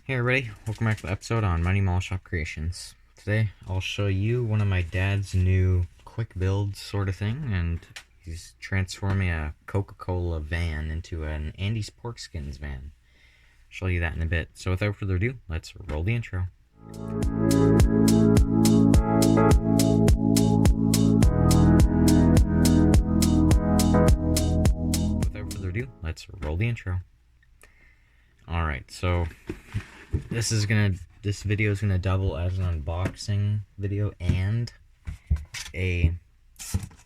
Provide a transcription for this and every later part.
Hey everybody, welcome back to the episode on Money Mall Shop Creations. Today I'll show you one of my dad's new quick build sort of thing, and he's transforming a Coca-Cola van into an Andy's Pork Skins van. I'll show you that in a bit. So without further ado, let's roll the intro. Without further ado, let's roll the intro. Alright, so this video is gonna double as an unboxing video and a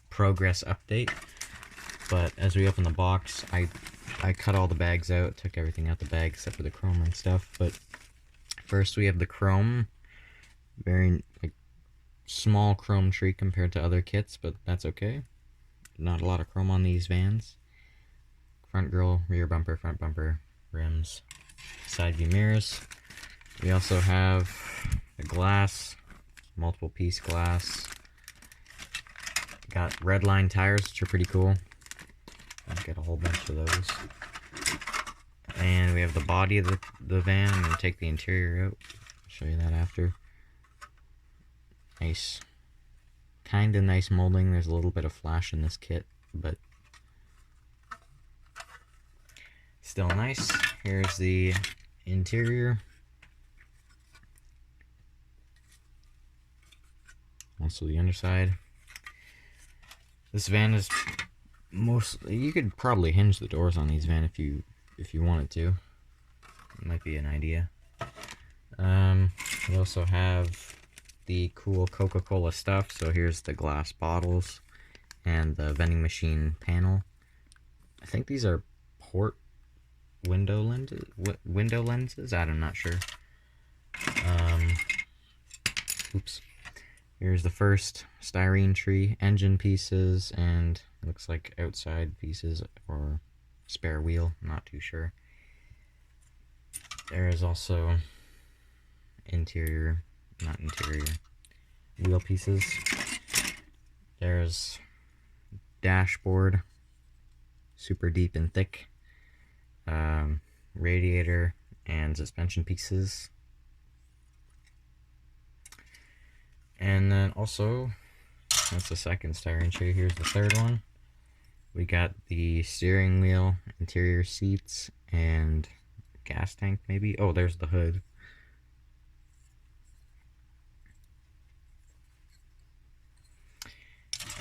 progress update. But as we open the box, I cut all the bags out, took everything out the bag except for the chrome and stuff. But first we have the chrome, very small chrome tree compared to other kits, but that's okay. Not a lot of chrome on these vans. Front grille, rear bumper, front bumper, rims, side view mirrors. We also have the glass, multiple piece glass. Got red line tires, which are pretty cool. I'll get a whole bunch of those. And we have the body of the van. I'm going to take the interior out. I'll show you that after. Nice. Kind of nice molding. There's a little bit of flash in this kit, but still nice. Here's the interior. Also the underside. This van is you could probably hinge the doors on these van if you wanted to. It might be an idea. We also have the cool Coca-Cola stuff. So here's the glass bottles and the vending machine panel. I think these are port window lenses. I'm not sure. Oops. Here's the first styrene tree, engine pieces, and looks like outside pieces or spare wheel, not too sure. There is also wheel pieces. There's dashboard, super deep and thick, radiator and suspension pieces. And then also, that's the second styrene tree. Here's the third one. We got the steering wheel, interior seats, and gas tank maybe. Oh, there's the hood.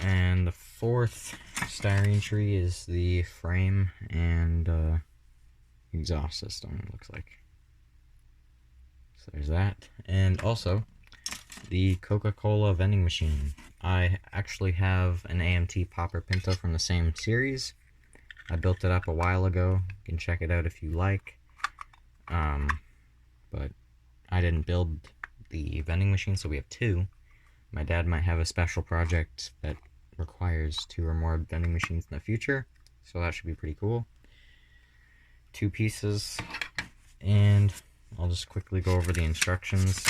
And the fourth styrene tree is the frame and exhaust system, it looks like. So there's that. And also, the Coca-Cola vending machine. I actually have an AMT Popper Pinto from the same series. I built it up a while ago. You can check it out if you like. But I didn't build the vending machine, so we have two. My dad might have a special project that requires 2 or more vending machines in the future, so that should be pretty cool. 2 pieces, and I'll just quickly go over the instructions.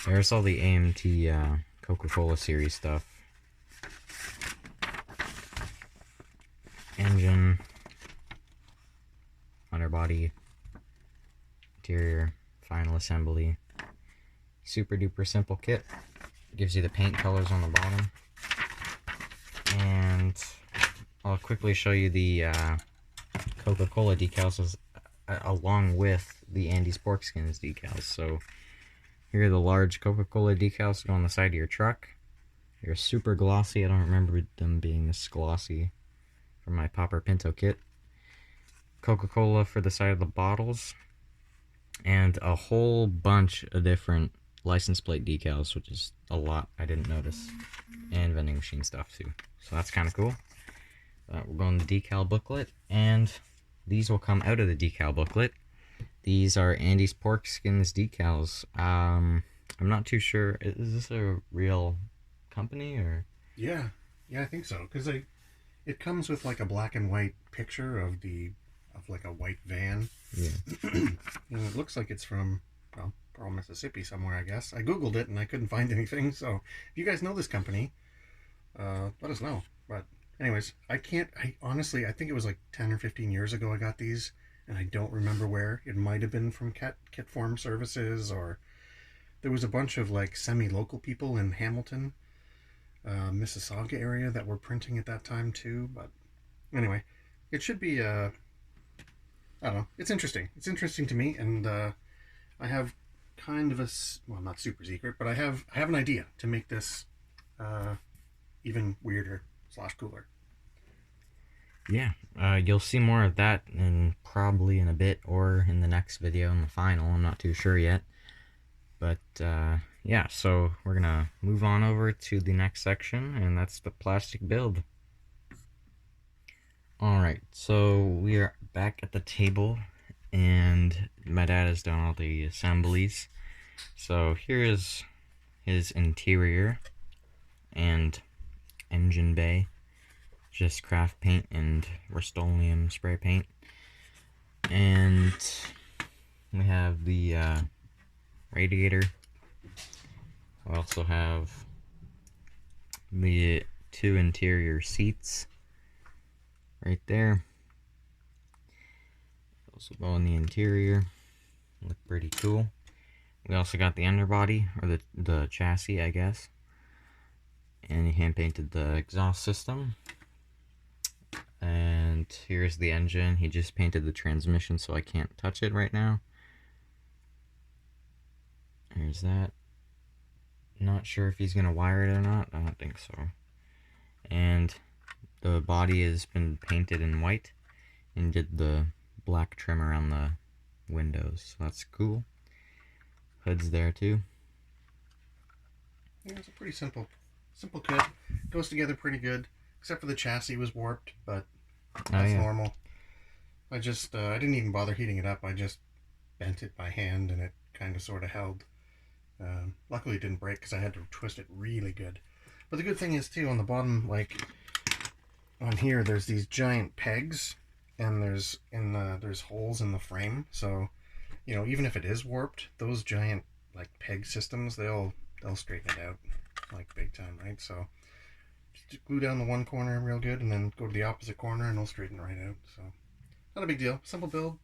There's all the AMT Coca-Cola series stuff. Engine, underbody, interior, final assembly. Super duper simple kit. Gives you the paint colors on the bottom. And I'll quickly show you the Coca-Cola decals along with the Andy's Pork Skins decals. So here are the large Coca-Cola decals go on the side of your truck. They're super glossy. I don't remember them being this glossy from my Popper Pinto kit. Coca-Cola for the side of the bottles. And a whole bunch of different license plate decals, which is a lot I didn't notice. And vending machine stuff too. So that's kind of cool. We're going to the decal booklet. And these will come out of the decal booklet. These are Andy's Pork Skins decals. I'm not too sure. Is this a real company or? Yeah, I think so. Because it comes with like a black and white picture of like a white van. Yeah. And it looks like it's from Pearl, Mississippi somewhere, I guess. I googled it and I couldn't find anything. So if you guys know this company, let us know. But Anyways, I honestly, I think it was like 10 or 15 years ago I got these, and I don't remember where. It might have been from Kit Form Services, or there was a bunch of like semi-local people in Hamilton, Mississauga area that were printing at that time too. But anyway, it should be, I don't know, it's interesting. It's interesting to me, and I have kind of well, not super secret, but I have an idea to make this uh, even weirder slash cooler. Yeah, you'll see more of that in probably in a bit or in the next video in the final. I'm not too sure yet. But yeah, so we're gonna move on over to the next section, and that's the plastic build. Alright, so we are back at the table, and my dad has done all the assemblies. So here is his interior and engine bay. Just craft paint and Rust-Oleum spray paint. And we have the radiator. We also have the 2 interior seats right there. Those will go in the interior. Look pretty cool. We also got the underbody, or the chassis, I guess. And he hand painted the exhaust system. And here's the engine. He just painted the transmission, so I can't touch it right now. There's that. Not sure if he's gonna wire it or not. I don't think so. And the body has been painted in white, and did the black trim around the windows. So that's cool. Hood's there too. Yeah, it's a pretty simple kit. Goes together pretty good, except for the chassis was warped, but that's normal. I didn't even bother heating it up. I just bent it by hand, and it kind of sort of held. Luckily it didn't break because I had to twist it really good. But the good thing is too, on the bottom, like on here, there's these giant pegs, and there's holes in the frame. So, you know, even if it is warped, those giant like peg systems, they'll straighten it out like big time, right? So just glue down the one corner real good, and then go to the opposite corner, and it'll straighten right out. So not a big deal. Simple build.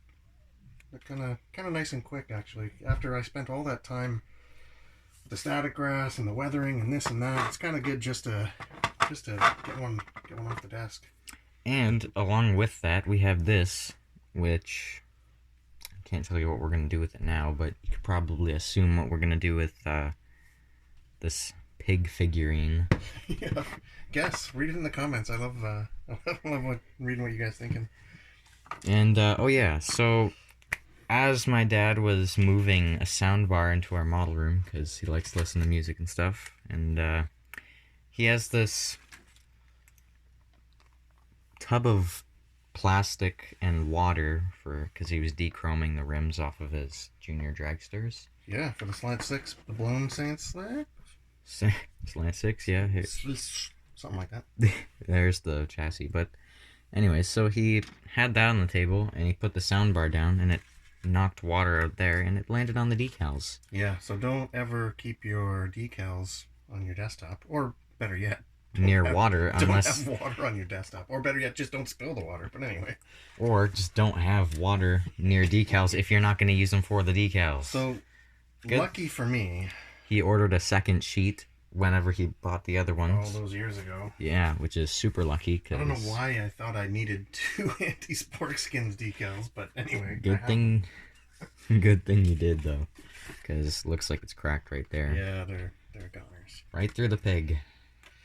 Kind of nice and quick actually. After I spent all that time with the static grass and the weathering and this and that, it's kind of good just to get one off the desk. And along with that, we have this, which I can't tell you what we're going to do with it now, but you could probably assume what we're going to do with this pig figurine. Yeah, guess. Read it in the comments. I love reading what you guys thinking. And oh yeah, so as my dad was moving a sound bar into our model room, because he likes to listen to music and stuff, and he has this tub of plastic and water because he was dechroming the rims off of his junior dragsters. Yeah, for the Slant 6, the blown Saints there. Slant 6, yeah. Something like that. There's the chassis. But anyway, so he had that on the table, and he put the sound bar down, and it knocked water out there, and it landed on the decals. Yeah, so don't ever keep your decals on your desktop, or better yet, near water, unless don't have water on your desktop, or better yet, just don't spill the water. But anyway, or just don't have water near decals if you're not going to use them for the decals. So lucky for me, he ordered a second sheet whenever he bought the other ones. All those years ago. Yeah, which is super lucky. Cause I don't know why I thought I needed 2 anti-Sporkskins decals, but anyway. Good thing you did though, because looks like it's cracked right there. Yeah, they're goners. Right through the pig.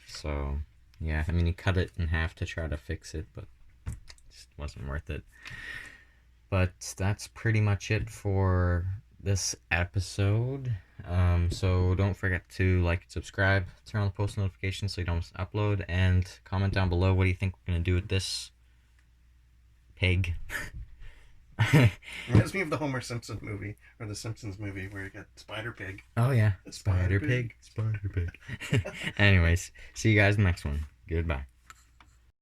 So, yeah, I mean, he cut it in half to try to fix it, but it just wasn't worth it. But that's pretty much it for this episode. So don't forget to like and subscribe, turn on the post notifications so you don't miss an upload, and comment down below what do you think we're going to do with this pig. Reminds me of the Homer Simpson movie, or the Simpsons movie, where you got Spider Pig. Oh yeah, Spider Pig. Anyways, see you guys in the next one. Goodbye.